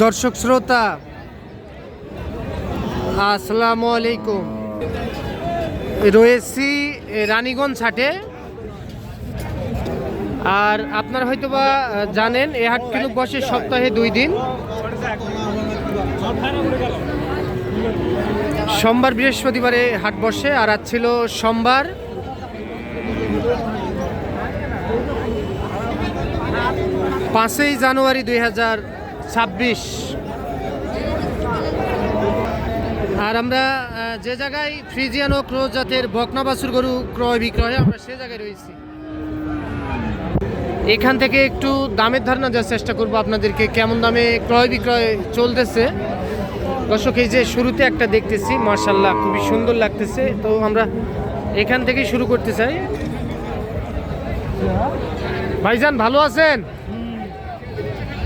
দর্শক শ্রোতা আসসালামু আলাইকুম। রয়েছি রানীগঞ্জ হাটে। আর আপনারা হয়তোবা জানেন এই হাট কিন্তু বসে সপ্তাহে 2 দিন, সোমবার বৃহস্পতিবারে হাট বসে। আর আজ ছিল সোমবার। পাঁচই জানুয়ারি 2026। আর আমরা যে জায়গায় ফ্রিজিয়ান ও ক্রোজ জাতের বকনা বাছুর গরু ক্রয় বিক্রয় আমরা সে জায়গায় রয়েছি। এখান থেকে একটু দামের ধারণা দেওয়ার চেষ্টা করব আপনাদেরকে, কেমন দামে ক্রয় বিক্রয় চলতেছে। দর্শক এই যে শুরুতে একটা দেখতেছি, মাশাআল্লাহ খুবই সুন্দর লাগতেছে, তো আমরা এখান থেকেই শুরু করতে চাই। ভাইজান ভালো আছেন?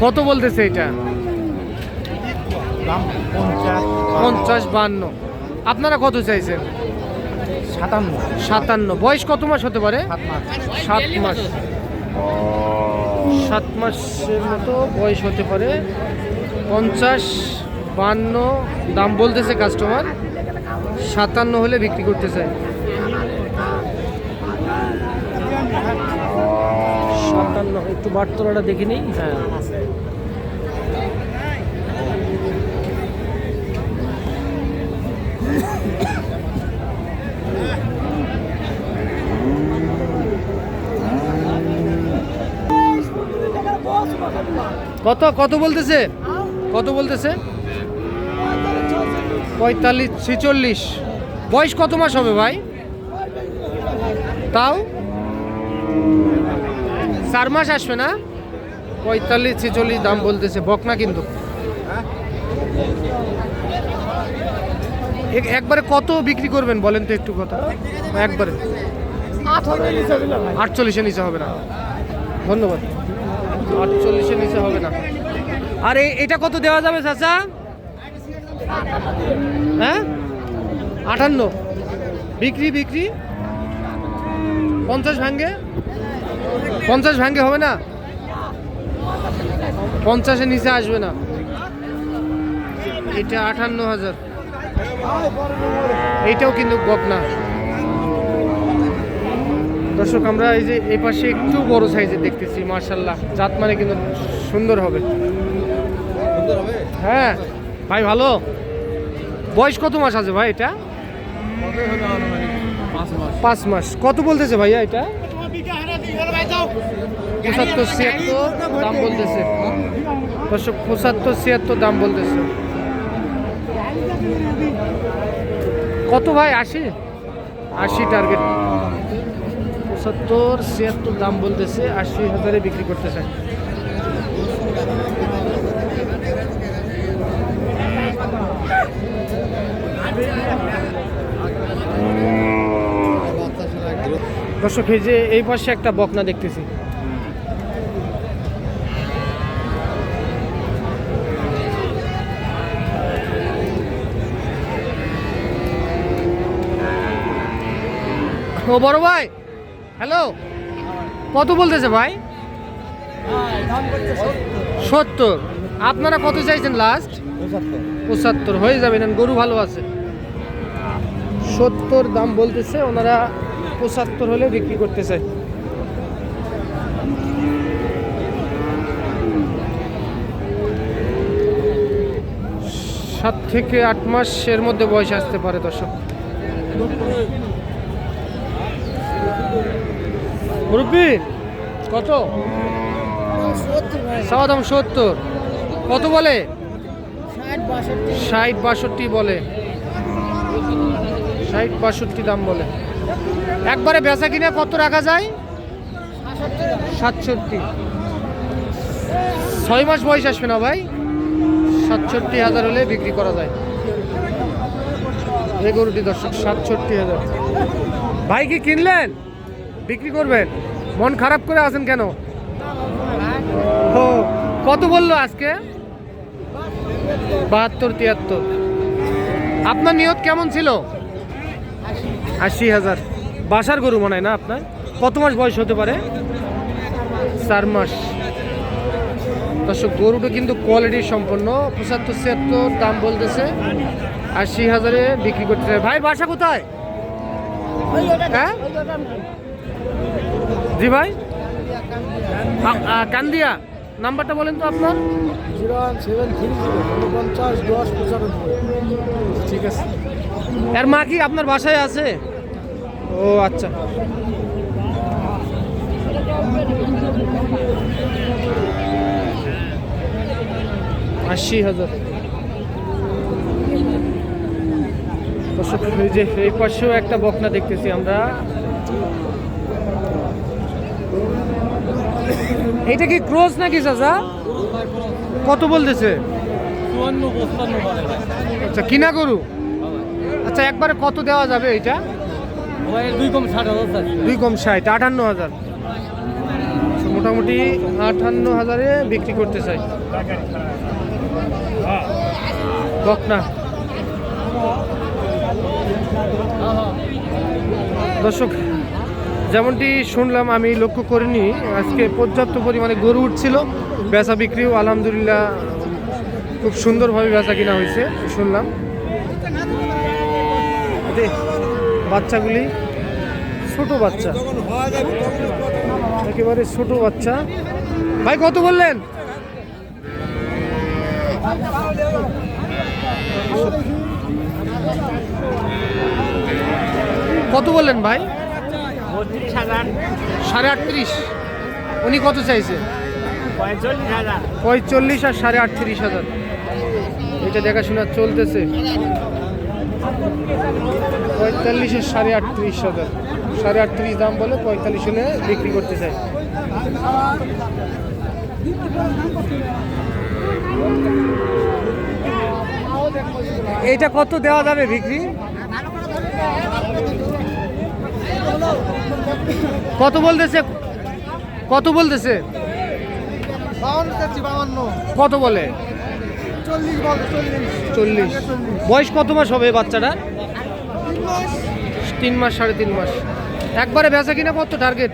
কত বলতেছে এটা? 50-52। আপনারা কত চাইছেন? 57। বয়স কত মাস হতে পারে? 7 মাস। 7 মাসের মতো বয়স হতে পারে। 50-52 দাম বলতেছে কাস্টমার। 57 হলে বিক্রি করতে চাই। 57। একটু বাটতলাটা দেখে নিই। হ্যাঁ, কত বলতেছে? কত বলতেছে? 45-46। বয়স কত মাস হবে ভাই? তাও 4 মাস আসবে না? 45-46 দাম বলতেছে। বকনা কিন্তু একবারে কত বিক্রি করবেন বলেন তো একটু কথা। একবারে 48-এর নিচে হবে না। ধন্যবাদ। 48-এর নিচে হবে না। আর এটা কত দেওয়া যাবে চাচা? হ্যাঁ, 58। বিক্রি 50 ভাঙ্গে? 50 ভাঙ্গে হবে না? 50-এর নিচে আসবে না। এটা 58,000। এইটাও কিন্তু বকনা। দর্শক আমরা এই যে এই পাশে একটু বড় সাইজের দেখতেছি, মাশাআল্লাহ জাত মানে কিন্তু সুন্দর হবে। হ্যাঁ ভাই ভালো। বয়স কত মাস আছে ভাই এটা? 5 মাস। কত বলতেছে ভাইয়া এটা? 75-76 দাম বলতেছে। দর্শক 75-76 দাম বলতেছে। কত ভাই? 80 টার্গেট। 75-76 দাম বলতেছে। 80,000-এ বিক্রি করতে চাই। দর্শক এই যে এই পাশে একটা বকনা দেখতেছি। ও বড় ভাই, হ্যালো, কত বলতেছে ভাই? 70। আপনারা কত চাইছেন লাস্ট? 75 হয়ে যাবে না? গরু ভালো আছে। 70 দাম বলতেছে ওনারা। 75 হলে বিক্রি করতে চাই। সাত থেকে 8 মাসের মধ্যে বয়স আসতে পারে দর্শক। মুরব্বি কত? 70। কত বলে? 60-62 বলে। 60-62 দাম বলে। একবারে বেচা কিনে কত রাখা যায়? 67। 6 মাস বয়স আসবে না ভাই? 67,000 হলে বিক্রি করা যায় এই গরুটি দর্শক। 67,000। ভাই কি কিনলেন? বিক্রি করবেন? মন খারাপ করে আছেন কেন? ও কত বললো আজকে? 72-73। আপনার নিয়ত কেমন ছিল? 80,000। বাসার গরু মনে হয় না আপনার? কত মাস বয়স হতে পারে? 4 মাস। দর্শক গরুটা কিন্তু কোয়ালিটি সম্পন্ন, 75-76 দাম বলতেছে, 80,000-এ বিক্রি করতে চাই। ভাই বাসা কোথায়? হ্যাঁ জি ভাই, কান্দিয়া। নাম্বারটা বলেন তো আপনার। 01730 ঠিক আছে। এর মা কি আপনার বাসায় আছে? ও আচ্ছা। $80,000। দর্শক এই যে এই পাশেও একটা বকনা দেখতেছি আমরা। এটা কি ক্রস নাকি চাচা? কত বলতেছে? 54-55। আচ্ছা কিনা গরু। আচ্ছা একবারে কত দেওয়া যাবে এটা? 2 কম 60,000। 2 কম 60, 58,000। মোটামুটি 58,000-এ বিক্রি করতে চাই বকনা। দর্শক যেমনটি শুনলাম, আমি লক্ষ্য করিনি, আজকে পর্যাপ্ত পরিমাণে গরু উঠছিল, বেচা বিক্রিও আলহামদুলিল্লাহ খুব সুন্দরভাবে বেচা কিনা হয়েছে শুনলাম। বাচ্চাগুলি ছোট বাচ্চা, একেবারে ছোট বাচ্চা। ভাই কত বললেন? কত বললেন ভাই? 38,500। উনি কত চাইছে? 45 আর 38,500। এটা দেখাশোনা চলতেছে। 45 আর 38,500। 38,500 দাম বলে, 45 হলে বিক্রি করতে চাই। এইটা কত দেওয়া যাবে বিক্রি? কত বলতেছে? কত বলতেছে? 52। কত বলে? 40। বয়স কত মাস হবে বাচ্চাটা? 3 মাস 3.5 মাস। একবারে বেচা কিনা কত টার্গেট?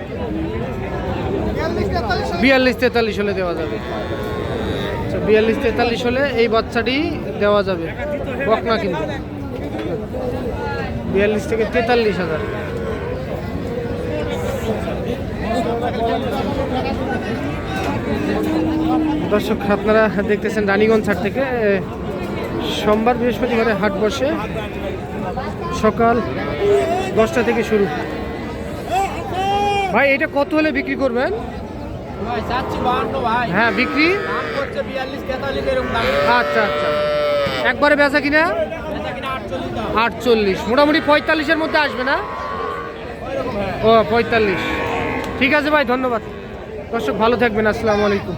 42-43 হলে দেওয়া যাবে। আচ্ছা 42-43 হলে এই বাচ্চাটি দেওয়া যাবে, বকনা কিন্তু। 42 থেকে 43,000। দর্শক আপনারা দেখতেছেন রানীগঞ্জ হাট থেকে সোমবার বৃহস্পতিবারে হাট বসে, সকাল 10টা থেকে শুরু। ভাই এটা কত হলে বিক্রি করবেন? হ্যাঁ বিক্রি। আচ্ছা আচ্ছা, একবারে বেচা কিনা 48, মোটামুটি 45-এর মধ্যে আসবে না? ও 45। ঠিক আছে ভাই, ধন্যবাদ। দর্শক ভালো থাকবেন, আসসালামু আলাইকুম।